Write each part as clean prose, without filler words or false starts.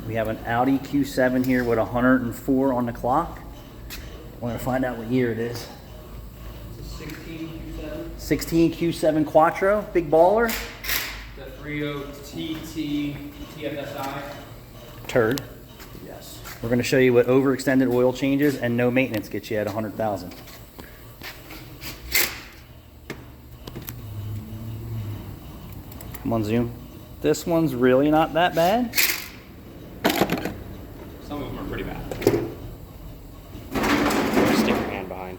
We have an Audi Q7 here with 104 on the clock. We're gonna find out what year it is. It's a 16 Q7. 16 Q7 Quattro, big baller. The 30 TT TFSI. Turd. Yes. We're gonna show you what overextended oil changes and no maintenance gets you at 100,000. Come on, zoom. This one's really not that bad. Some of them are pretty bad. Stick your hand behind.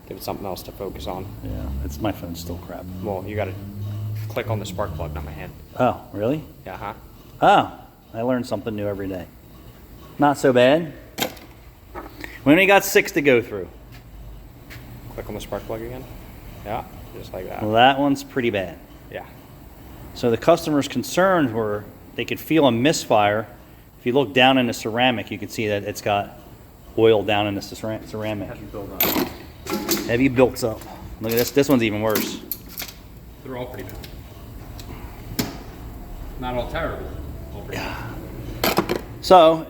Give it something else to focus on. Yeah, it's my phone's still crap. Well, you gotta click on the spark plug, not my hand. Oh, really? Yeah, huh? Oh, I learn something new every day. Not so bad. We only got 6 to go through. Click on the spark plug again. Yeah, just like that. Well, that one's pretty bad. Yeah. So the customer's concerns were they could feel a misfire. If you look down in the ceramic, you can see that it's got oil down in the ceramic. Heavy build up. Heavy built up. Look at this. This one's even worse. They're all pretty bad. Not all terrible. All pretty bad. So,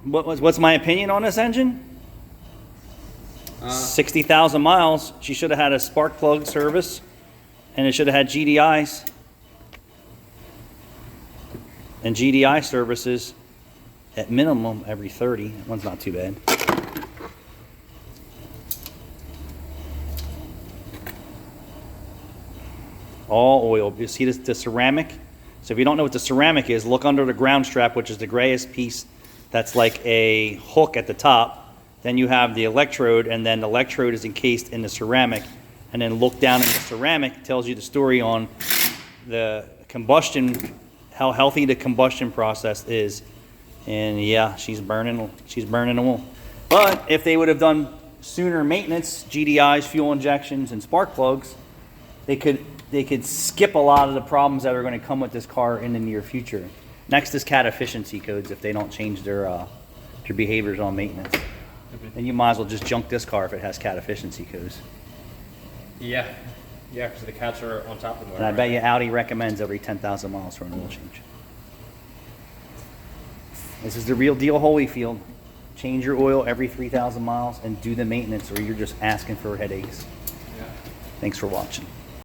what's my opinion on this engine? 60,000 miles. She should have had a spark plug service, and it should have had GDIs. And GDI services at minimum every 30. That one's not too bad. All oil. You see this, the ceramic? So if you don't know what the ceramic is, look under the ground strap, which is the grayest piece that's like a hook at the top. Then you have the electrode, and then the electrode is encased in the ceramic. And then look down in the ceramic, it tells you the story on the combustion, how healthy the combustion process is. And yeah, she's burning the wool. But if they would have done sooner maintenance, GDIs, fuel injections, and spark plugs, they could skip a lot of the problems that are going to come with this car in the near future. Next is CAT efficiency codes if they don't change their behaviors on maintenance. And you might as well just junk this car if it has CAT efficiency codes. Yeah. Yeah, because the cats are on top of the motor. And I bet you Audi recommends every 10,000 miles for an oil change. This is the real deal Holyfield. Change your oil every 3,000 miles and do the maintenance, or you're just asking for headaches. Yeah. Thanks for watching.